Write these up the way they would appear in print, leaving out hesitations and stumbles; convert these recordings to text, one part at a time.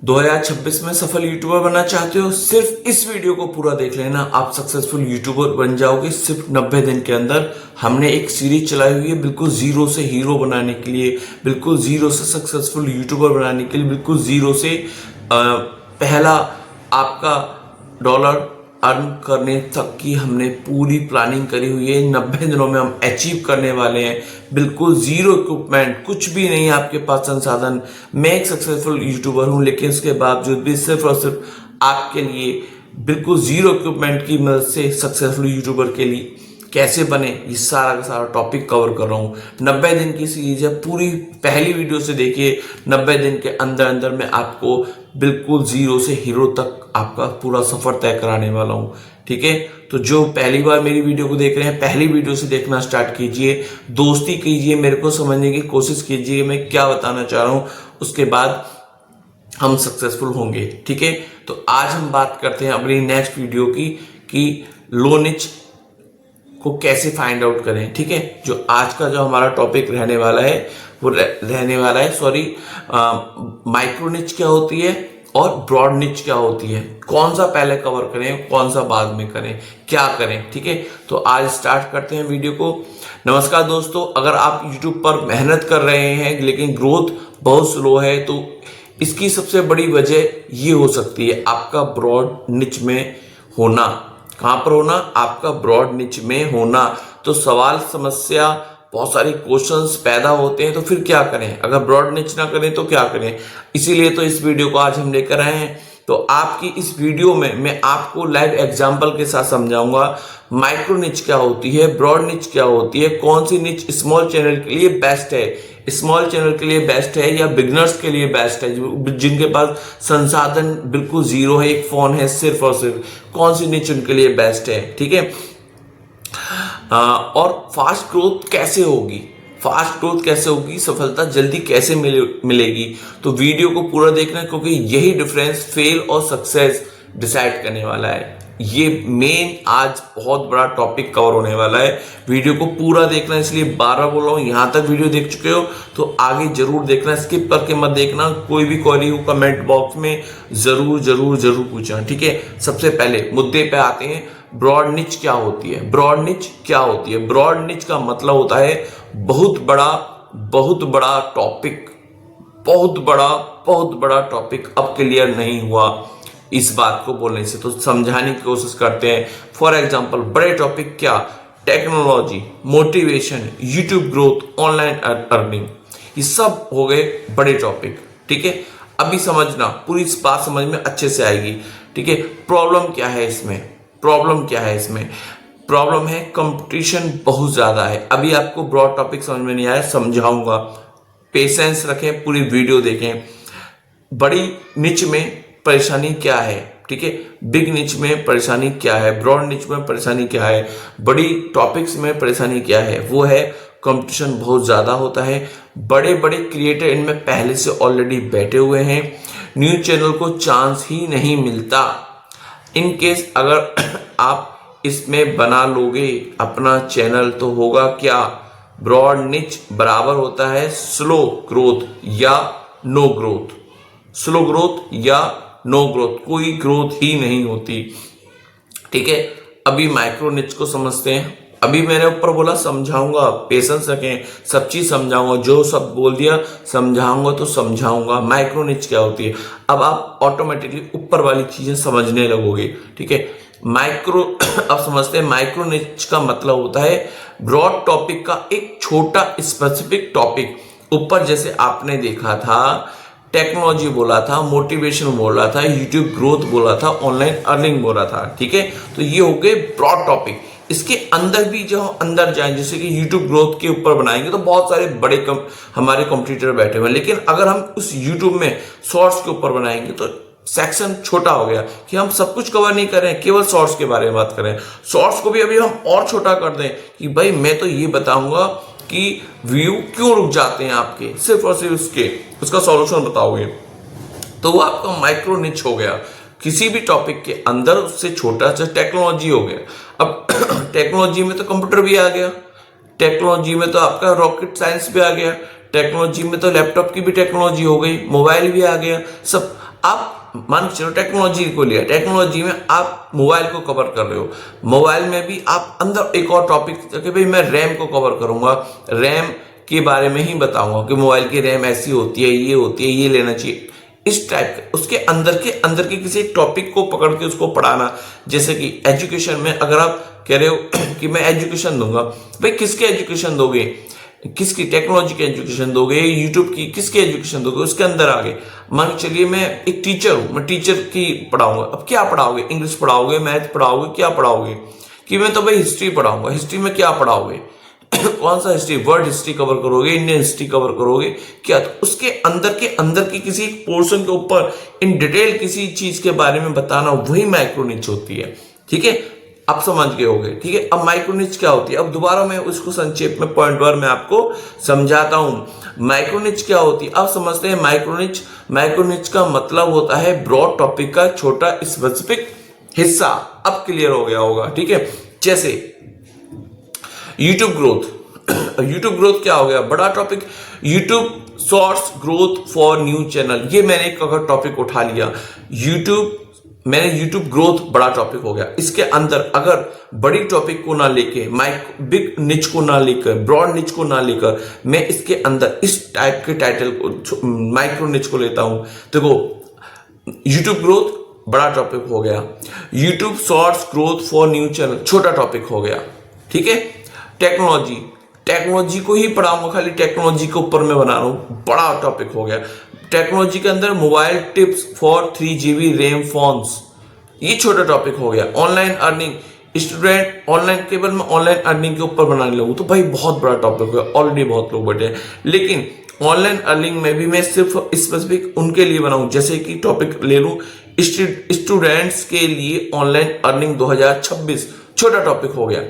2026 में सफल यूट्यूबर बनना चाहते हो? सिर्फ इस वीडियो को पूरा देख लेना, आप सक्सेसफुल यूट्यूबर बन जाओगे। सिर्फ 90 दिन के अंदर हमने एक सीरीज चलाई हुई है, बिल्कुल जीरो से हीरो बनाने के लिए, बिल्कुल जीरो से सक्सेसफुल यूट्यूबर बनाने के लिए, बिल्कुल जीरो से पहला आपका डॉलर अर्न करने तक की हमने पूरी प्लानिंग करी हुई है। 90 दिनों में हम अचीव करने वाले हैं, बिल्कुल जीरो इक्विपमेंट, कुछ भी नहीं है आपके पास संसाधन। मैं एक सक्सेसफुल यूट्यूबर हूं, लेकिन उसके बावजूद भी सिर्फ और सिर्फ आपके लिए बिल्कुल जीरो इक्विपमेंट की मदद से सक्सेसफुल यूट्यूबर के लिए कैसे बने, ये सारा का सारा टॉपिक कवर कर रहा हूँ। 90 दिन की सीरीज है, पूरी पहली वीडियो से देखिए। 90 दिन के अंदर अंदर मैं आपको बिल्कुल जीरो से हीरो तक आपका पूरा सफर तय कराने वाला हूँ, ठीक है। तो जो पहली बार मेरी वीडियो को देख रहे हैं, पहली वीडियो से देखना स्टार्ट कीजिए, दोस्ती कीजिए, मेरे को समझने की कोशिश कीजिए मैं क्या बताना चाह रहा हूँ, उसके बाद हम सक्सेसफुल होंगे, ठीक है। तो आज हम बात करते हैं अपनी नेक्स्ट वीडियो की कि लो निच को कैसे फाइंड आउट करें, ठीक है। जो आज का जो हमारा टॉपिक रहने वाला है वो रहने वाला है माइक्रो निच क्या होती है और ब्रॉड निच क्या होती है, कौन सा पहले कवर करें, कौन सा बाद में करें, क्या करें, ठीक है। तो आज स्टार्ट करते हैं वीडियो को। नमस्कार दोस्तों, अगर आप YouTube पर मेहनत कर रहे हैं लेकिन ग्रोथ बहुत स्लो है, तो इसकी सबसे बड़ी वजह ये हो सकती है आपका ब्रॉड निच में होना। कहां पर होना? आपका ब्रॉड निच में होना। तो सवाल, समस्या, बहुत सारे क्वेश्चंस पैदा होते हैं, तो फिर क्या करें? अगर ब्रॉड निच ना करें तो क्या करें? इसीलिए तो इस वीडियो को आज हम लेकर आए हैं। तो आपकी इस वीडियो में मैं आपको लाइव एग्जांपल के साथ समझाऊंगा माइक्रो निच क्या होती है, ब्रॉड निच क्या होती है, कौन सी निच स्मॉल चैनल के लिए बेस्ट है, स्मॉल चैनल के लिए बेस्ट है या बिगनर्स के लिए बेस्ट है, जिनके पास संसाधन बिल्कुल जीरो है, एक फोन है सिर्फ और सिर्फ, कौन सी निच उनके लिए बेस्ट है, ठीक है। और फास्ट ग्रोथ कैसे होगी, फास्ट ग्रोथ कैसे होगी, सफलता जल्दी कैसे मिलेगी। तो वीडियो को पूरा देखना, क्योंकि यही डिफरेंस फेल और सक्सेस डिसाइड करने वाला है। ये मेन आज बहुत बड़ा टॉपिक कवर होने वाला है। वीडियो को पूरा देखना, इसलिए बार बार बोल रहा हूँ, यहां तक वीडियो देख चुके हो तो आगे जरूर देखना, स्किप करके मत देखना। कोई भी क्वेरी हो कमेंट बॉक्स में जरूर जरूर जरूर पूछना, ठीक है। सबसे पहले मुद्दे पे आते हैं, ब्रॉड निच क्या होती है। ब्रॉड निच क्या होती है? ब्रॉड निच का मतलब होता है बहुत बड़ा टॉपिक, बहुत बड़ा टॉपिक। अब क्लियर नहीं हुआ इस बात को बोलने से, तो समझाने की कोशिश करते हैं। फॉर एग्जांपल, बड़े टॉपिक क्या? Technology, motivation, YouTube growth, online earning, ये सब हो गए बड़े टॉपिक, ठीक है। अभी समझना, पूरी बात समझ में अच्छे से आएगी, ठीक है। प्रॉब्लम क्या है इसमें? प्रॉब्लम क्या है इसमें? प्रॉब्लम है कंपटीशन बहुत ज्यादा है। अभी आपको ब्रॉड टॉपिक समझ में नहीं आया, समझाऊंगा, पेशेंस रखें, पूरी वीडियो देखें। बड़ी निच में परेशानी क्या है, ठीक है। बिग निच में परेशानी क्या है, ब्रॉड निच में परेशानी क्या है, बड़ी टॉपिक्स में परेशानी क्या है? वो है कंपटीशन बहुत ज्यादा होता है। बड़े बड़े क्रिएटर इनमें पहले से ऑलरेडी बैठे हुए हैं, न्यू चैनल को चांस ही नहीं मिलता। इन केस अगर आप इसमें बना लोगे अपना चैनल, तो होगा क्या? ब्रॉड निच बराबर होता है स्लो ग्रोथ या नो ग्रोथ, स्लो ग्रोथ या नो ग्रोथ, कोई ग्रोथ ही नहीं होती, ठीक है। अभी माइक्रो निच को समझते हैं। अभी मैंने ऊपर बोला समझाऊंगा, पेशेंस रखें, सब चीज समझाऊंगा, जो सब बोल दिया समझाऊंगा तो समझाऊंगा। माइक्रो निच क्या होती है, अब आप ऑटोमेटिकली ऊपर वाली चीजें समझने लगोगे, ठीक है। माइक्रो अब समझते हैं, माइक्रो निच का मतलब होता है ब्रॉड टॉपिक का एक छोटा स्पेसिफिक टॉपिक। ऊपर जैसे आपने देखा था, टेक्नोलॉजी बोला था, मोटिवेशन बोला था, यूट्यूब ग्रोथ बोला था, ऑनलाइन अर्निंग बोला था, ठीक है। तो ये हो गए ब्रॉड टॉपिक। इसके अंदर भी जो अंदर जाएं, जैसे कि यूट्यूब ग्रोथ के ऊपर बनाएंगे तो बहुत सारे बड़े हमारे कॉम्पिटिटर बैठे हुए हैं, लेकिन अगर हम उस यूट्यूब में शॉर्ट्स के ऊपर बनाएंगे तो सेक्शन छोटा हो गया कि हम सब कुछ कवर नहीं करें, केवल शॉर्ट्स के बारे में बात करें। शॉर्ट्स को भी अभी हम और छोटा कर दें कि भाई मैं तो ये बताऊंगा कि व्यू क्यों रुक जाते हैं आपके, सिर्फ और सिर्फ उसका सॉल्यूशन बताओगे, तो वो आपका माइक्रो निच हो गया। किसी भी टॉपिक के अंदर उससे छोटा सा टेक्नोलॉजी हो गया। अब टेक्नोलॉजी में तो कंप्यूटर भी आ गया, टेक्नोलॉजी में तो आपका रॉकेट साइंस भी आ गया, टेक्नोलॉजी में तो लैपटॉप की भी टेक्नोलॉजी हो गई, मोबाइल भी आ गया, सब आप मान के चलो टेक्नोलॉजी को लिया, टेक्नोलॉजी में आप मोबाइल को कवर कर रहे हो, मोबाइल में भी आप अंदर एक और टॉपिक कि भाई मैं रैम को कवर करूंगा, रैम के बारे में ही बताऊंगा कि मोबाइल की रैम ऐसी होती है, ये होती है, ये लेना चाहिए, इस टाइप का उसके अंदर के किसी टॉपिक को पकड़ के उसको पढ़ाना। जैसे कि एजुकेशन में अगर आप कह रहे हो कि मैं एजुकेशन दूंगा, भाई किसके एजुकेशन दोगे, किसकी टेक्नोलॉजी की एजुकेशन दोगे, यूट्यूब की किसकी एजुकेशन दोगे, उसके अंदर आगे मान चलिए मैं एक टीचर हूं, मैं टीचर की पढ़ाऊंगा, अब क्या पढ़ाओगे, इंग्लिश पढ़ाओगे, मैथ पढ़ाओगे, क्या पढ़ाओगे, कि मैं तो भाई हिस्ट्री पढ़ाऊंगा, हिस्ट्री में क्या पढ़ाओगे कौन सा हिस्ट्री, वर्ल्ड हिस्ट्री कवर करोगे, इंडियन हिस्ट्री कवर करोगे, क्या, तो उसके अंदर के किसी पोर्शन के ऊपर इन डिटेल किसी चीज के बारे में बताना, वही माइक्रो निच होती है। ठीक है, आप समझ गए होंगे। ठीक है, अब माइक्रो निच क्या होती है, अब दोबारा मैं उसको संक्षेप में पॉइंट वार में आपको समझाता हूं। माइक्रो निच क्या होती है, अब समझते हैं माइक्रो निच। माइक्रो निच का मतलब होता है ब्रॉड टॉपिक का छोटा स्पेसिफिक हिस्सा। अब क्लियर हो गया होगा। ठीक है, जैसे यूट्यूब ग्रोथ यूट्यूब ग्रोथ क्या हो गया, बड़ा topic. YouTube shorts growth for new channel, ये मैंने एक अगर टॉपिक उठा लिया, यूट्यूब ग्रोथ बड़ा टॉपिक हो गया। इसके अंदर अगर बड़ी टॉपिक को ना लेके, बिग निच को ना लेकर, ब्रॉड निच को ना लेकर, मैं इसके अंदर इस टाइप के टाइटल को, माइक्रो निच को लेता हूं, देखो यूट्यूब ग्रोथ बड़ा टॉपिक हो गया, YouTube shorts growth for new channel छोटा टॉपिक हो गया। ठीक है, टेक्नोलॉजी को ही पढ़ाऊंगा, खाली टेक्नोलॉजी के ऊपर मैं बना रहा हूं, बड़ा टॉपिक हो गया। टेक्नोलॉजी के अंदर mobile tips for 3GB RAM phones, ये छोटा टॉपिक हो गया। ऑनलाइन अर्निंग, स्टूडेंट ऑनलाइन, केवल मैं ऑनलाइन अर्निंग के ऊपर बनाने लगूं तो भाई बहुत बड़ा टॉपिक हो गया, ऑलरेडी बहुत लोग बैठे हैं। लेकिन ऑनलाइन अर्निंग में भी मैं सिर्फ स्पेसिफिक उनके लिए बनाऊं, जैसे कि टॉपिक ले लूं स्टूडेंट्स के लिए ऑनलाइन अर्निंग 2026, छोटा टॉपिक हो गया।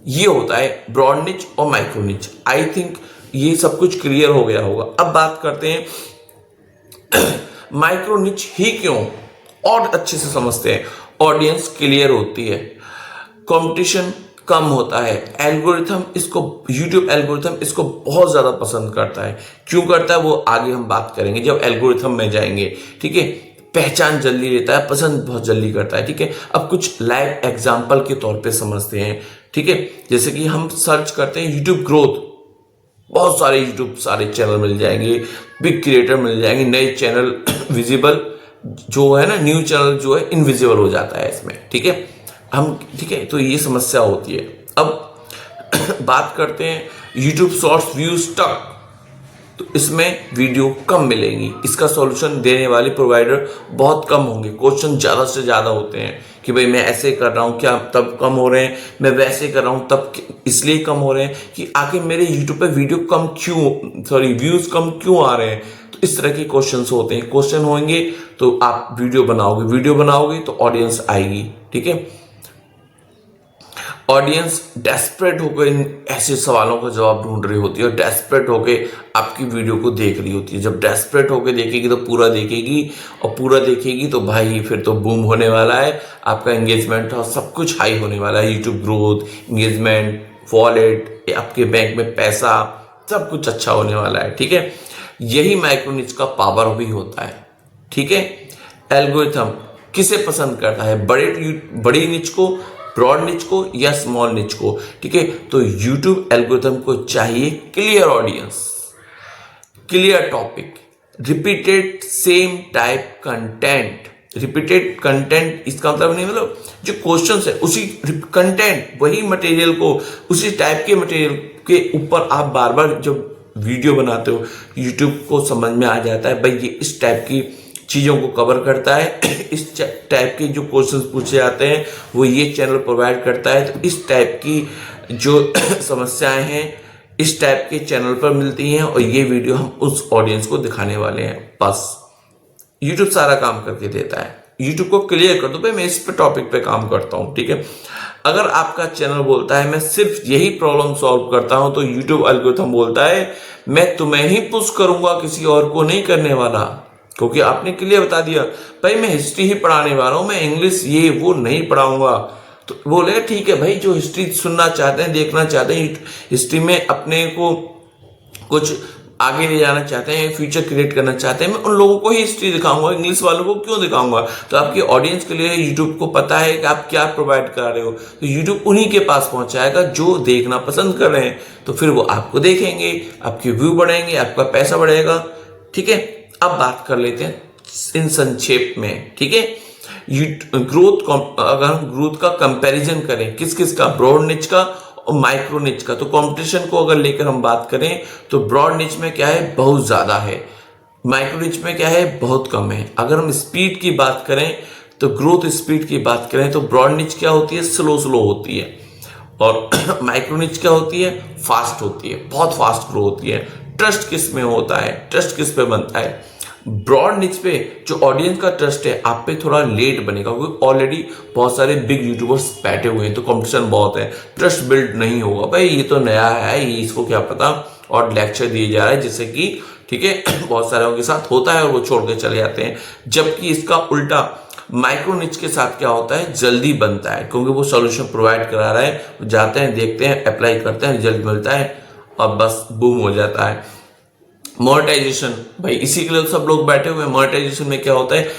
ये होता है ब्रॉड निच और माइक्रो निच। आई थिंक ये सब कुछ क्लियर हो गया होगा। अब बात करते हैं माइक्रो निच ही क्यों, और अच्छे से समझते हैं। ऑडियंस क्लियर होती है, कंपटीशन कम होता है, एल्गोरिथम इसको, यूट्यूब एल्गोरिथम इसको बहुत ज्यादा पसंद करता है। क्यों करता है वो आगे हम बात करेंगे जब एल्गोरिथम में जाएंगे। ठीक है, पहचान जल्दी लेता है, पसंद बहुत जल्दी करता है। ठीक है, अब कुछ लाइव एग्जांपल के तौर पे समझते हैं। ठीक है, जैसे कि हम सर्च करते हैं यूट्यूब ग्रोथ, बहुत सारे यूट्यूब सारे चैनल मिल जाएंगे, बिग क्रिएटर मिल जाएंगे, नए चैनल विजिबल जो है ना, न्यू चैनल जो है इनविजिबल हो जाता है इसमें। ठीक है, ठीक है, तो ये समस्या होती है। अब बात करते हैं यूट्यूब शॉर्ट्स व्यूज तक, तो इसमें वीडियो कम मिलेंगी। इसका सॉल्यूशन देने वाले प्रोवाइडर बहुत कम होंगे, क्वेश्चन ज्यादा से ज्यादा होते हैं कि भाई मैं ऐसे कर रहा हूं क्या तब कम हो रहे हैं, मैं वैसे कर रहा हूं तब इसलिए कम हो रहे हैं, कि आगे मेरे यूट्यूब पे वीडियो कम क्यों, सॉरी व्यूज कम क्यों आ रहे हैं। तो इस तरह के क्वेश्चंस होते हैं। क्वेश्चन होंगे तो आप वीडियो बनाओगे तो ऑडियंस आएगी। ठीक है, ऑडियंस डेस्परेट होकर इन ऐसे सवालों का जवाब ढूंढ रही होती है और डेस्परेट होकर आपकी वीडियो को देख रही होती है। जब डेस्परेट होकर देखेगी तो पूरा देखेगी, और पूरा देखेगी तो भाई फिर तो बूम होने वाला है, आपका एंगेजमेंट और सब कुछ हाई होने वाला है। यूट्यूब ग्रोथ, एंगेजमेंट, वॉलेट, आपके बैंक में पैसा, सब कुछ अच्छा होने वाला है। ठीक है, यही माइक्रो निच का पावर भी होता है। ठीक है, एल्गोरिथम किसे पसंद करता है, बड़ी निच को, ब्रॉड निच को या स्मॉल निच को। ठीक है, तो YouTube एल्गोरिथम को चाहिए clear audience, clear topic, repeated same type content. Repeated content इसका मतलब नहीं, मतलब जो क्वेश्चंस है उसी कंटेंट, वही मटेरियल को, उसी टाइप के मटेरियल के ऊपर आप बार बार जब वीडियो बनाते हो, YouTube को समझ में आ जाता है भाई ये इस टाइप की चीजों को कवर करता है, इस टाइप के जो क्वेश्चंस पूछे जाते हैं वो ये चैनल प्रोवाइड करता है, तो इस टाइप की जो समस्याएं हैं इस टाइप के चैनल पर मिलती हैं और ये वीडियो हम उस ऑडियंस को दिखाने वाले हैं। बस YouTube सारा काम करके देता है। YouTube को क्लियर कर दो भाई मैं इस पे टॉपिक पे काम करता हूं। ठीक है, अगर आपका चैनल बोलता है मैं सिर्फ यही प्रॉब्लम सॉल्व करता हूं, तो YouTube एल्गोरिथम बोलता है मैं तुम्हें ही पुश करूंगा, किसी और को नहीं करने वाला, क्योंकि आपने क्लियर बता दिया भाई मैं हिस्ट्री ही पढ़ाने वाला हूं, मैं इंग्लिश ये वो नहीं पढ़ाऊंगा। तो बोले ठीक है भाई, जो हिस्ट्री सुनना चाहते हैं, देखना चाहते हैं, हिस्ट्री में अपने को कुछ आगे ले जाना चाहते हैं, फ्यूचर क्रिएट करना चाहते हैं, मैं उन लोगों को ही हिस्ट्री दिखाऊंगा। इंग्लिश वालों को क्यों दिखाऊंगा? तो आपकी ऑडियंस के लिए यूट्यूब को पता है कि आप क्या प्रोवाइड करा रहे हो, तो यूट्यूब उन्हीं के पास पहुंचाएगा जो देखना पसंद कर रहे हैं। तो फिर वो आपको देखेंगे, आपके व्यू बढ़ेंगे, आपका पैसा बढ़ेगा। ठीक है, अब बात कर लेते हैं इन संक्षेप में। ठीक है, अगर हम ग्रोथ का कंपैरिजन करें किस किस का, ब्रॉड निच का और माइक्रो निच का, तो कंपटीशन को अगर लेकर हम बात करें तो ब्रॉड निच में क्या है, बहुत ज्यादा है। माइक्रो निच में क्या है, बहुत कम है। अगर हम स्पीड की बात करें तो ग्रोथ स्पीड की बात करें तो ब्रॉड निच क्या होती है, स्लो स्लो होती है, और माइक्रो निच क्या होती है, फास्ट होती है, बहुत फास्ट ग्रो होती है। ट्रस्ट किस में होता है, ट्रस्ट किस पे बनता है? ब्रॉड निच पे जो ऑडियंस का ट्रस्ट है आप पे थोड़ा लेट बनेगा, क्योंकि ऑलरेडी बहुत सारे बिग यूट्यूबर्स बैठे हुए हैं, तो कंपटीशन बहुत है, ट्रस्ट बिल्ड नहीं होगा। भाई ये तो नया है, ये इसको क्या पता, और लेक्चर दिए जा रहा है जिससे कि ठीक है बहुत सारे के साथ होता है और वो छोड़ के चले जाते हैं। जबकि इसका उल्टा माइक्रो निच के साथ क्या होता है, जल्दी बनता है, क्योंकि वो सॉल्यूशन प्रोवाइड करा रहा है, जाते हैं, देखते हैं, अप्लाई करते हैं, रिजल्ट मिलता है और बस बूम हो जाता है। मोनेटाइजेशन, भाई इसी के लिए सब लोग बैठे हुए हैं। मोनेटाइजेशन में क्या होता है,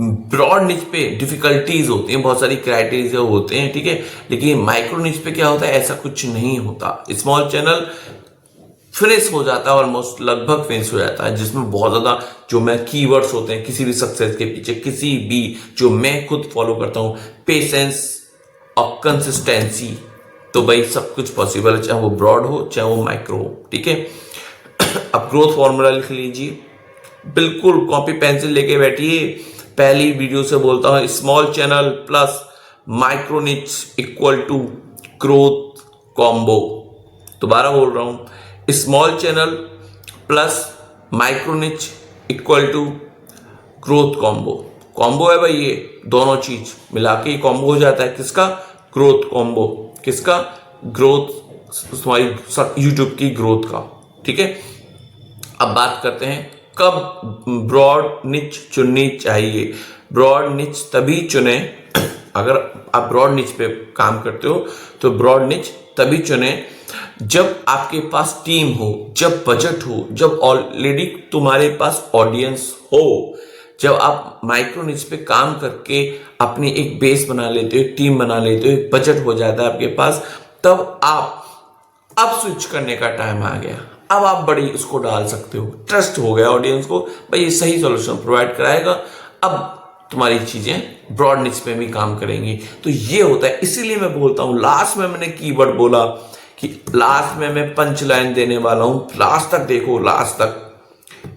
ब्रॉड निच पे डिफिकल्टीज होती हैं, बहुत सारी क्राइटेरिया होते हैं, ठीक है, लेकिन माइक्रो निच पे क्या होता है, ऐसा कुछ नहीं होता। स्मॉल चैनल फिनिश हो जाता है, ऑलमोस्ट लगभग फिनिश हो जाता है, जिसमें बहुत ज्यादा जो मैं कीवर्ड्स होते हैं किसी भी सक्सेस के पीछे, किसी भी जो मैं खुद फॉलो करता हूं, पेशेंस और कंसिस्टेंसी, तो भाई सब कुछ पॉसिबल है, चाहे वो ब्रॉड हो चाहे वो माइक्रो हो। ठीक है, अब ग्रोथ फॉर्मूला लिख लीजिए, बिल्कुल कॉपी पेंसिल लेके बैठिए। पहली वीडियो से बोलता हूं, small channel plus micro niche equal to growth combo. दोबारा बोल रहा हूं, small channel plus micro niche equal to growth combo. Combo है भाई, ये दोनों चीज मिला के कॉम्बो हो जाता है, किसका, ग्रोथ कॉम्बो, किसका, ग्रोथ, तुम्हारी यूट्यूब की ग्रोथ का। ठीक है, अब बात करते हैं कब ब्रॉड निच चुननी चाहिए। ब्रॉड निच तभी चुने, अगर आप ब्रॉड निच पे काम करते हो तो ब्रॉड निच तभी चुने जब आपके पास टीम हो, जब बजट हो, जब ऑलरेडी तुम्हारे पास ऑडियंस हो। जब आप माइक्रो निच पे काम करके अपनी एक बेस बना लेते हो, टीम बना लेते हो, बजट हो जाता है आपके पास, तब आप अब स्विच करने का टाइम आ गया। अब आप बड़ी उसको डाल सकते हो, ट्रस्ट हो गया ऑडियंस को, भाई ये सही सॉल्यूशन प्रोवाइड कराएगा, अब तुम्हारी चीजें ब्रॉड निच पे भी काम करेंगी। तो ये होता है, इसीलिए मैं बोलता हूं, लास्ट में मैंने कीवर्ड बोला कि लास्ट में मैं पंच लाइन देने वाला हूं, लास्ट तक देखो, लास्ट तक।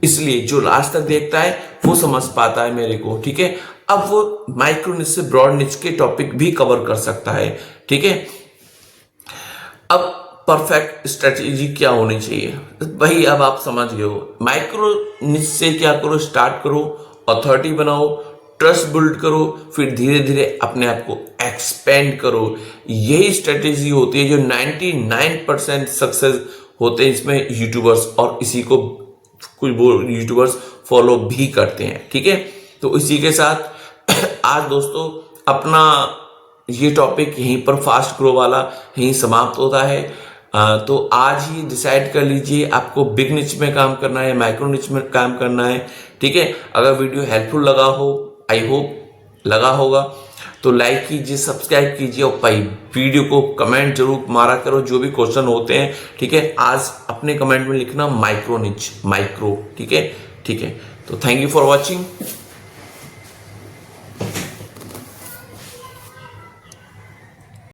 इसलिए जो लास्ट तक देखता है वो समझ पाता है मेरे को। ठीक है, अब वो माइक्रो निच से ब्रॉड निच के टॉपिक भी कवर कर सकता है। ठीक है, अब परफेक्ट स्ट्रेटेजी क्या होनी चाहिए, भाई अब आप समझ गए हो। माइक्रो निच से क्या करो, स्टार्ट करो, अथॉरिटी बनाओ, ट्रस्ट बिल्ड करो, फिर धीरे धीरे अपने आप को एक्सपेंड करो। यही स्ट्रेटेजी होती है जो 99% सक्सेस होते हैं इसमें यूट्यूबर्स, और इसी को कुछ यूट्यूबर्स फॉलो भी करते हैं। ठीक है, तो इसी के साथ आज दोस्तों अपना ये टॉपिक यहीं पर फास्ट ग्रो वाला यहीं समाप्त होता है। तो आज ही डिसाइड कर लीजिए आपको बिग निच में काम करना है, माइक्रो निच में काम करना है। ठीक है, अगर वीडियो हेल्पफुल लगा हो, आई होप लगा होगा, तो लाइक कीजिए, सब्सक्राइब कीजिए, और भाई वीडियो को कमेंट जरूर मारा करो, जो भी क्वेश्चन होते हैं। ठीक है, आज अपने कमेंट में लिखना माइक्रो निच, माइक्रो। ठीक है, ठीक है, तो थैंक यू फॉर वॉचिंग।